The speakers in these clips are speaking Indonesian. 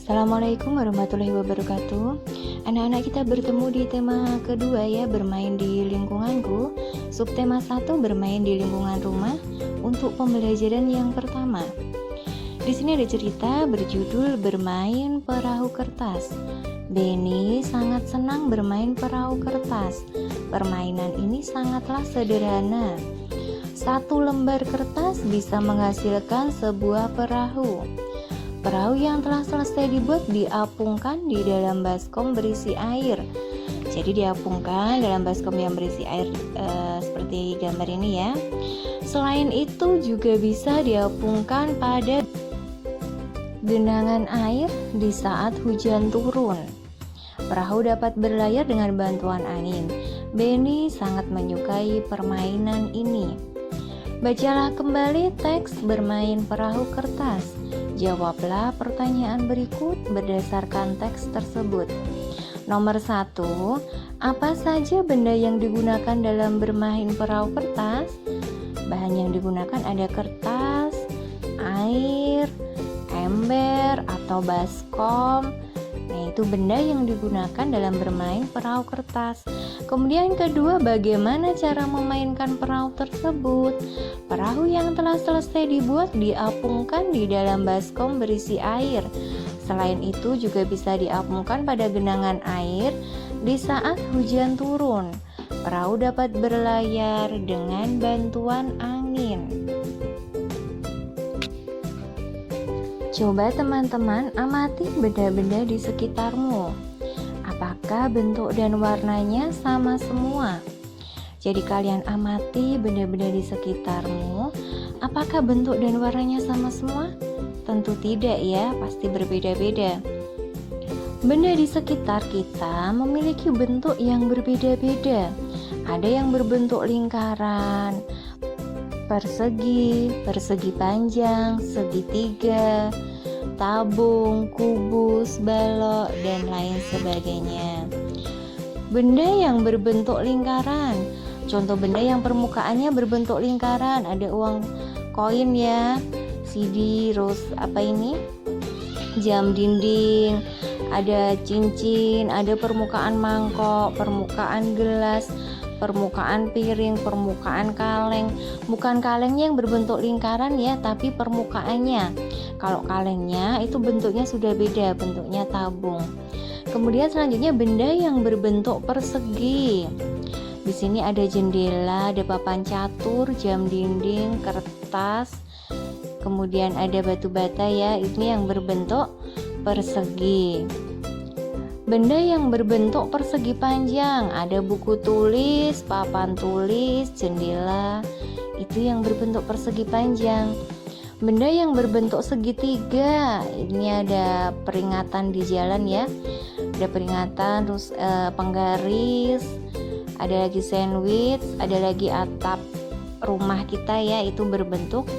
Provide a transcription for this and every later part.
Assalamualaikum warahmatullahi wabarakatuh. Anak-anak, kita bertemu di tema kedua ya, bermain di lingkunganku. Subtema 1, bermain di lingkungan rumah, untuk pembelajaran yang pertama. Di sini ada cerita berjudul Bermain Perahu Kertas. Benny sangat senang bermain perahu kertas. Permainan ini sangatlah sederhana. Satu lembar kertas bisa menghasilkan sebuah perahu. Perahu yang telah selesai dibuat diapungkan di dalam baskom berisi air. Jadi diapungkan dalam baskom yang berisi air seperti gambar ini ya. Selain itu juga bisa diapungkan pada genangan air di saat hujan turun. Perahu dapat berlayar dengan bantuan angin. Benny sangat menyukai permainan ini. Bacalah kembali teks bermain perahu kertas. Jawablah pertanyaan berikut berdasarkan teks tersebut. Nomor 1, apa saja benda yang digunakan dalam bermain perahu kertas? Bahan yang digunakan ada kertas, air, ember atau baskom. Nah, itu benda yang digunakan dalam bermain perahu kertas. Kemudian yang kedua, bagaimana cara memainkan perahu tersebut? Perahu yang telah selesai dibuat diapungkan di dalam baskom berisi air. Selain itu juga bisa diapungkan pada genangan air di saat hujan turun. Perahu dapat berlayar dengan bantuan angin. Coba teman-teman amati benda-benda di sekitarmu. Apakah bentuk dan warnanya sama semua? Jadi kalian amati benda-benda di sekitarmu. Apakah bentuk dan warnanya sama semua? Tentu tidak ya, pasti berbeda-beda. Benda di sekitar kita memiliki bentuk yang berbeda-beda. Ada yang berbentuk lingkaran, persegi, persegi panjang, segitiga, tabung, kubus, balok, dan lain sebagainya. Benda yang berbentuk lingkaran, contoh benda yang permukaannya berbentuk lingkaran, ada uang koin ya, CD, terus apa ini, jam dinding, ada cincin, ada permukaan mangkok, permukaan gelas, permukaan piring, permukaan kaleng. Bukan kalengnya yang berbentuk lingkaran ya, tapi permukaannya. Kalau kalengnya itu bentuknya sudah beda, bentuknya tabung. Kemudian selanjutnya benda yang berbentuk persegi. Di sini ada jendela, ada papan catur, jam dinding, kertas. Kemudian ada batu bata ya, ini yang berbentuk persegi. Benda yang berbentuk persegi panjang, ada buku tulis, papan tulis, jendela, itu yang berbentuk persegi panjang. Benda yang berbentuk segitiga, ini ada peringatan di jalan ya, ada peringatan, terus penggaris, ada lagi sandwich, ada lagi atap rumah kita ya, itu berbentuk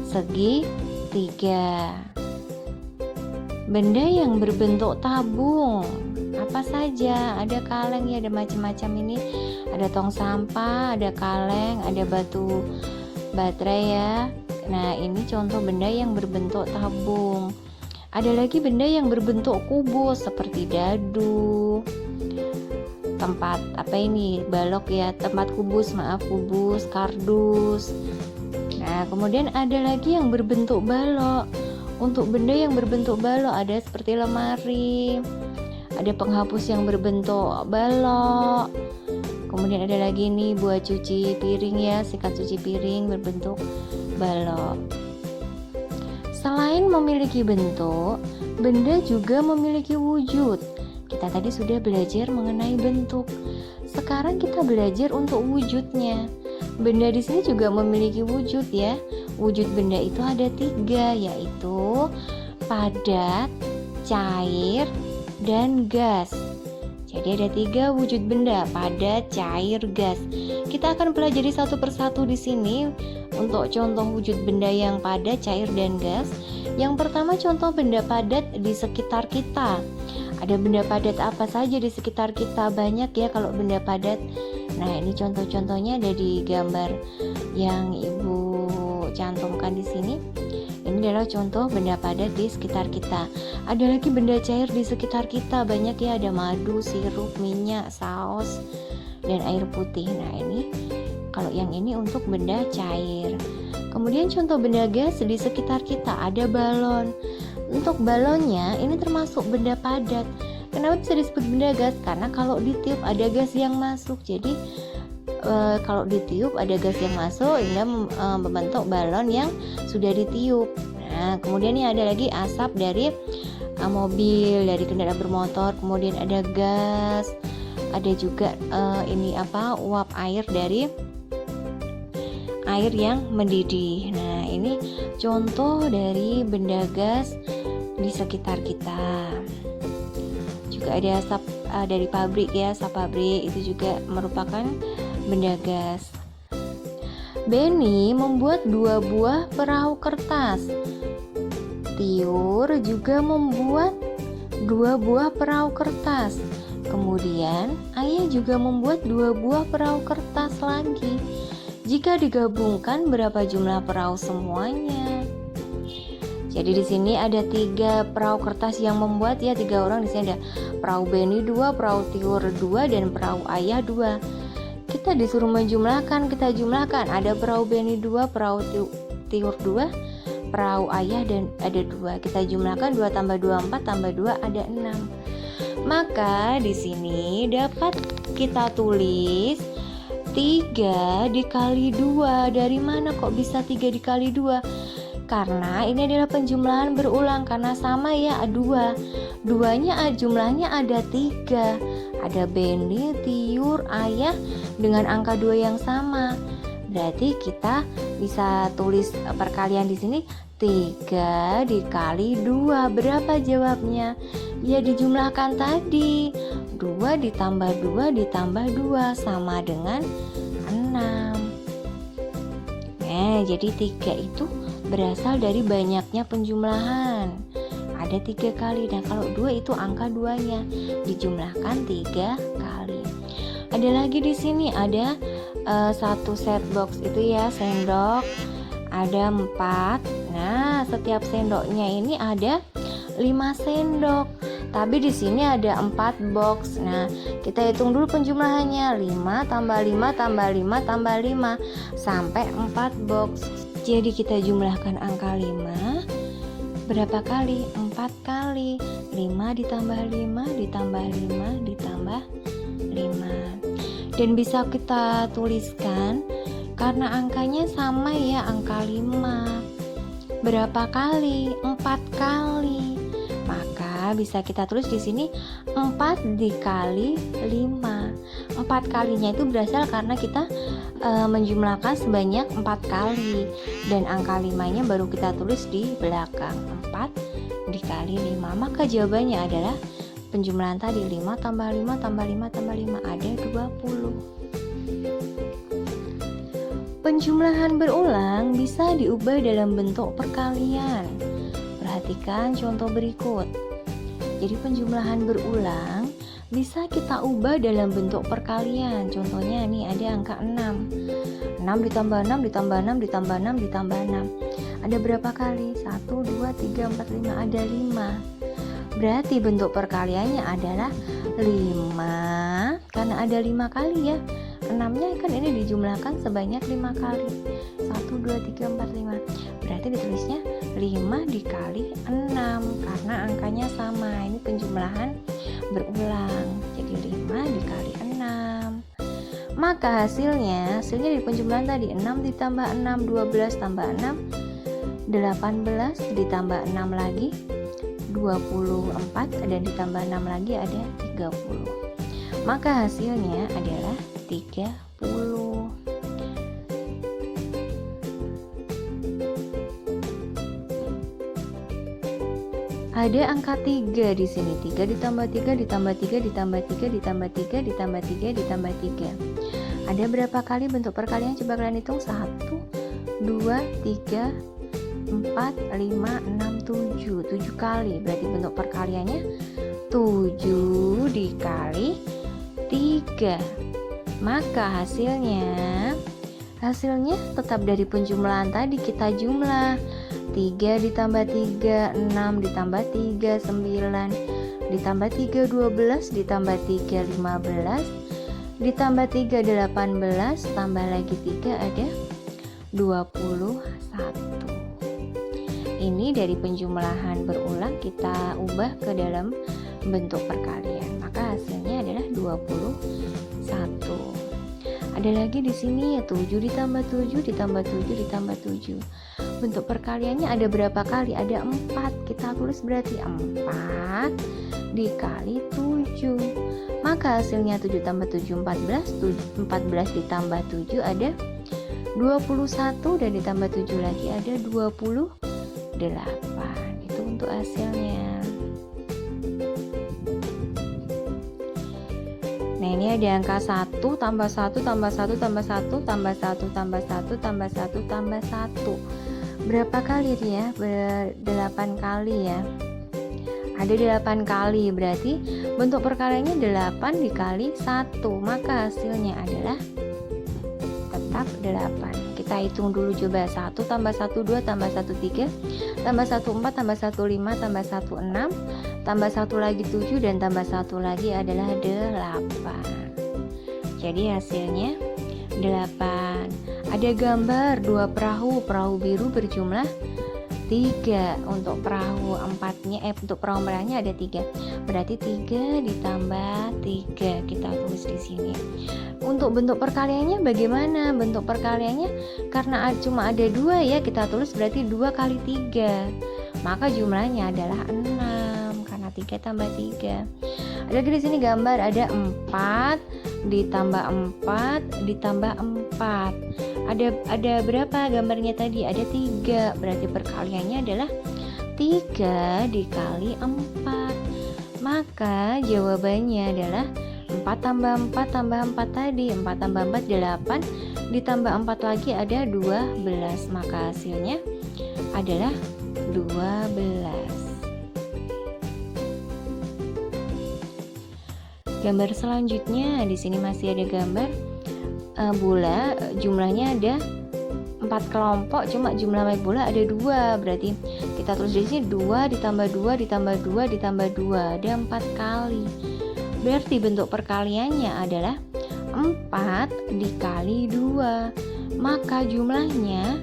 segitiga. Benda yang berbentuk tabung, apa saja? Ada kaleng ya, ada macam-macam ini. Ada tong sampah, ada kaleng, ada batu baterai ya. Nah, ini contoh benda yang berbentuk tabung. Ada lagi benda yang berbentuk kubus seperti dadu, tempat apa ini? Balok ya, tempat kubus, kardus. Nah, kemudian ada lagi yang berbentuk balok. Untuk benda yang berbentuk balok ada seperti lemari, ada penghapus yang berbentuk balok. Kemudian ada lagi nih buat cuci piring ya, sikat cuci piring berbentuk balok. Selain memiliki bentuk, benda juga memiliki wujud. Kita tadi sudah belajar mengenai bentuk. Sekarang kita belajar untuk wujudnya. Benda di sini juga memiliki wujud ya. Wujud benda itu ada 3, yaitu padat, cair, dan gas. Jadi ada 3 wujud benda, padat, cair, gas. Kita akan pelajari satu persatu di sini untuk contoh wujud benda yang padat, cair, dan gas. Yang pertama contoh benda padat di sekitar kita. Ada benda padat apa saja di sekitar kita? Banyak ya kalau benda padat. Nah, ini contoh-contohnya ada di gambar yang Ibu cantumkan di sini. Ini adalah contoh benda padat di sekitar kita. Ada lagi benda cair di sekitar kita, banyak ya, ada madu, sirup, minyak, saus, dan air putih. Nah ini, kalau yang ini untuk benda cair. Kemudian contoh benda gas di sekitar kita, ada balon. Untuk balonnya ini termasuk benda padat. Kenapa bisa disebut benda gas? Karena kalau ditiup ada gas yang masuk. Jadi kalau ditiup ada gas yang masuk hingga membentuk balon yang sudah ditiup. Nah, kemudian ini ada lagi asap dari mobil, dari kendaraan bermotor, kemudian ada gas, ada juga uap air dari air yang mendidih. Nah, ini contoh dari benda gas di sekitar kita. Juga ada asap dari pabrik ya, asap pabrik itu juga merupakan benda gas. Benny membuat 2 buah perahu kertas. Tiur juga membuat 2 buah perahu kertas. Kemudian ayah juga membuat 2 buah perahu kertas lagi. Jika digabungkan berapa jumlah perahu semuanya? Jadi di sini ada 3 perahu kertas yang membuat ya, 3 orang. Di sini ada perahu Benny 2, perahu Tiur 2, dan perahu ayah 2. Kita disuruh menjumlahkan, kita jumlahkan. Ada perahu Benny 2, perahu Tiur 2, perahu ayah dan ada 2. Kita jumlahkan 2 tambah 2 4 tambah 2 ada 6. Maka di sini dapat kita tulis 3 dikali 2. Dari mana kok bisa 3 dikali 2? Karena ini adalah penjumlahan berulang, karena sama ya, 2. Duanya jumlahnya ada 3. Ada Benny, Tiur, ayah dengan angka 2 yang sama. Berarti kita bisa tulis perkalian di sini 3 dikali 2. Berapa jawabnya? Ya dijumlahkan tadi. 2 ditambah 2 ditambah 2 sama dengan 6. Nah, jadi 3 itu berasal dari banyaknya penjumlahan. Ada 3 kali. Nah, kalau 2 itu angka 2-nya. Dijumlahkan 3 kali. Ada lagi di sini ada 1 set box itu ya, sendok. Ada 4. Nah, setiap sendoknya ini ada 5 sendok. Tapi di sini ada 4 box. Nah, kita hitung dulu penjumlahannya. 5 tambah 5 tambah 5 tambah 5 sampai 4 box. Jadi kita jumlahkan angka 5 berapa kali? 4 kali. 5 ditambah 5 ditambah 5 ditambah 5. Dan bisa kita tuliskan karena angkanya sama ya, angka 5. Berapa kali? 4 kali. Maka bisa kita tulis di sini 4 dikali 5. 4 kalinya itu berasal karena kita menjumlahkan sebanyak 4 kali, dan angka 5-nya baru kita tulis di belakang. 4 dikali 5. Maka jawabannya adalah penjumlahan tadi, 5 tambah 5 tambah 5 tambah 5 ada 20. Penjumlahan berulang bisa diubah dalam bentuk perkalian. Perhatikan contoh berikut. Jadi penjumlahan berulang bisa kita ubah dalam bentuk perkalian. Contohnya nih ada angka 6. 6 ditambah 6 ditambah 6 ditambah 6 ditambah 6. Ada berapa kali? 1, 2, 3, 4, 5. Ada 5. Berarti bentuk perkaliannya adalah 5. Karena ada 5 kali ya. 6-nya kan ini dijumlahkan sebanyak 5 kali. 1, 2, 3, 4, 5. Berarti ditulisnya 5 dikali 6 karena angkanya sama. Ini penjumlahan berulang. Jadi 5 dikali 6. Maka hasilnya di penjumlahan tadi 6 ditambah 6, 12 tambah 6, 18 ditambah 6 lagi 24, dan ditambah 6 lagi ada 30. Maka hasilnya adalah 30. Ada angka 3 di sini. 3 ditambah 3 ditambah 3 ditambah 3 ditambah 3 ditambah 3 ditambah 3. Ada berapa kali bentuk perkalian? Coba kalian hitung. 1, 2, 3, 4, 5, 6, 7. 7 kali. Berarti bentuk perkaliannya 7 dikali 3. Maka hasilnya Hasilnya tetap dari penjumlahan tadi, kita jumlah 3 ditambah 3, 6 ditambah 3, 9 ditambah 3, 12 ditambah 3, 15 ditambah 3, 18 tambah lagi 3 ada 21. Ini dari penjumlahan berulang kita ubah ke dalam bentuk perkalian, maka hasilnya adalah 21. Ada lagi di sini ya, 7 ditambah 7 ditambah 7 ditambah 7. Bentuk perkaliannya ada berapa kali? Ada 4. Kita tulis berarti 4 dikali 7. Maka hasilnya 7 tambah 7 14, 14 ditambah 7 ada 21 dan ditambah 7 lagi ada 28. Itu untuk hasilnya. Nah, ini ada angka 1 tambah 1 tambah 1 tambah 1 tambah 1 tambah 1 tambah 1 tambah 1. Berapa kali dia? 8 kali ya. Ada 8 kali, berarti bentuk perkaliannya 8 dikali 1. Maka hasilnya adalah tetap 8. Kita hitung dulu coba. 1 tambah 1 2 tambah 1 3 tambah 1 4 tambah 1 5 tambah 1 6 tambah 1 lagi 7 dan tambah 1 lagi adalah 8. Jadi hasilnya 8. Ada gambar 2 perahu biru berjumlah 3. Untuk perahu untuk perahu merahnya ada 3. Berarti 3 ditambah 3 kita tulis di sini. Untuk bentuk perkaliannya bagaimana? Bentuk perkaliannya karena cuma ada 2 ya, kita tulis berarti 2 kali 3. Maka jumlahnya adalah 6 karena 3 tambah 3. Ada lagi di sini gambar ada 4 ditambah 4 ditambah 4. Ada berapa gambarnya tadi? Ada 3. Berarti perkaliannya adalah 3 dikali 4. Maka jawabannya adalah 4 tambah 4 tambah 4 tadi. 4 tambah 4 8 ditambah 4 lagi ada 12. Maka hasilnya adalah 12. Gambar selanjutnya di sini masih ada gambar bola, jumlahnya ada 4 kelompok, cuma jumlah main bola ada 2. Berarti kita tulis di sini 2 ditambah 2 ditambah 2 ditambah 2 ada 4 kali. Berarti bentuk perkaliannya adalah 4 dikali 2. Maka jumlahnya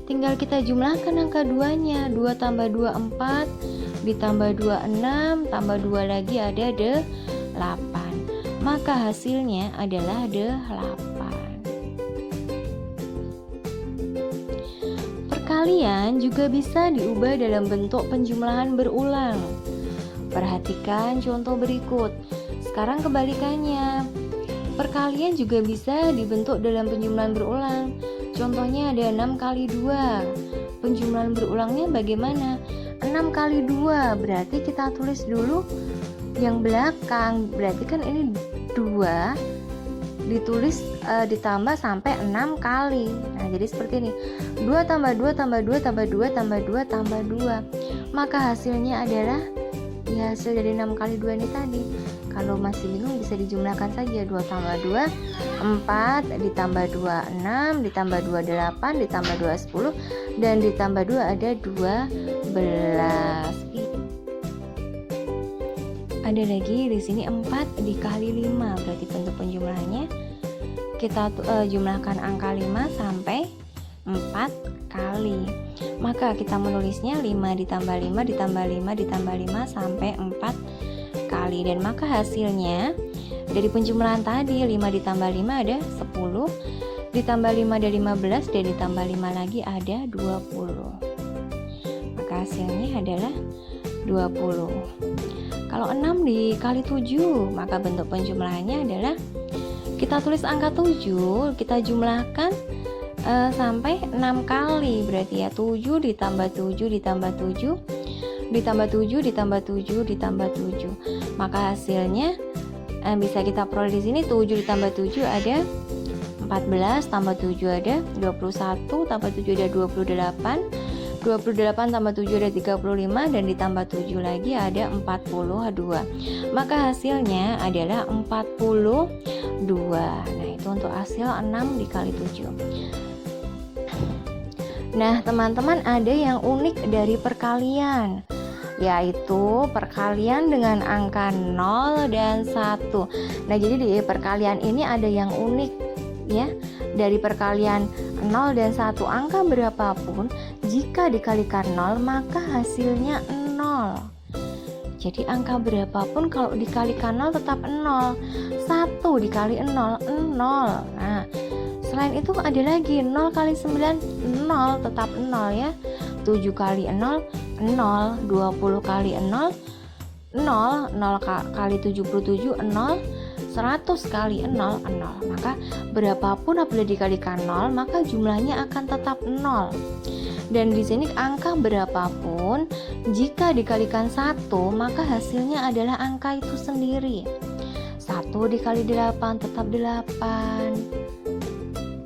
tinggal kita jumlahkan angka 2-nya. 2 tambah 2 4 ditambah 2 6 tambah 2 lagi ada 8. Maka hasilnya adalah 8. Perkalian juga bisa diubah dalam bentuk penjumlahan berulang. Perhatikan contoh berikut. Sekarang kebalikannya. Perkalian juga bisa dibentuk dalam penjumlahan berulang. Contohnya ada 6 kali 2. Penjumlahan berulangnya bagaimana? 6 kali 2 berarti kita tulis dulu yang belakang. Berarti kan ini 2 ditulis ditambah sampai 6 kali. Nah, jadi seperti ini. 2 tambah 2 tambah 2 tambah 2 tambah 2 tambah 2. Maka hasilnya adalah ya hasil dari 6 kali 2 ini tadi. Kalau masih bingung bisa dijumlahkan saja. 2 tambah 2 4 ditambah 2 6 ditambah 2 8 ditambah 2 10 dan ditambah 2 ada 12. Ada lagi di sini 4 dikali 5. Berarti bentuk penjumlahannya kita jumlahkan angka 5 sampai 4 kali. Maka kita menulisnya 5 ditambah 5 ditambah 5 ditambah 5 sampai 4 kali. Dan maka hasilnya dari penjumlahan tadi 5 ditambah 5 ada 10, ditambah 5 ada 15 dan ditambah 5 lagi ada 20. Maka hasilnya adalah 20. Kalau 6 dikali 7, maka bentuk penjumlahannya adalah kita tulis angka 7, kita jumlahkan sampai 6 kali. Berarti ya 7 ditambah 7 ditambah 7 ditambah 7 ditambah 7 ditambah 7. Maka hasilnya bisa kita peroleh di sini 7 ditambah 7 ada 14 tambah 7 ada 21 tambah 7 ada 28. 28 tambah 7 ada 35 dan ditambah 7 lagi ada 42. Maka hasilnya adalah 42. Nah, Itu untuk hasil 6 dikali 7. Nah, teman-teman, ada yang unik dari perkalian, yaitu perkalian dengan angka 0 dan 1. Nah, jadi di perkalian ini ada yang unik ya. Dari perkalian 0 dan 1, angka berapapun jika dikalikan 0 maka hasilnya 0. Jadi angka berapapun kalau dikalikan 0 tetap 0. 1 dikali 0, 0. Nah, selain itu ada lagi 0 kali 9, 0, tetap 0 ya. 7 kali 0, 0. 20 kali 0, 0. 0 kali 77, 0. 100 kali 0, 0. Maka berapapun apabila dikalikan 0 maka jumlahnya akan tetap 0. Dan di sini angka berapapun jika dikalikan 1 maka hasilnya adalah angka itu sendiri. 1 dikali 8 tetap 8.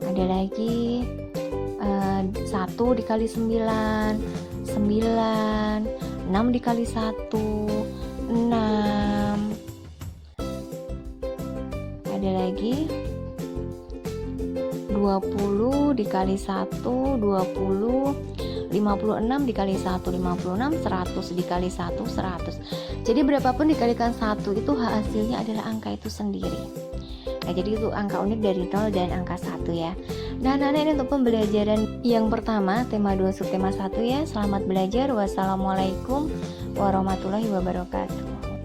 Ada lagi 1 dikali 9, 9. 6 dikali 1, 6. Ada lagi 20 dikali 1, 20. 56 dikali 1, 56. 100 dikali 1, 100. Jadi berapapun dikalikan 1 itu hasilnya adalah angka itu sendiri. Nah, jadi itu angka unik dari 0 dan angka 1 ya. Nah, anak-anak, ini untuk pembelajaran yang pertama, tema 2 subtema 1 ya. Selamat belajar. Wassalamualaikum warahmatullahi wabarakatuh.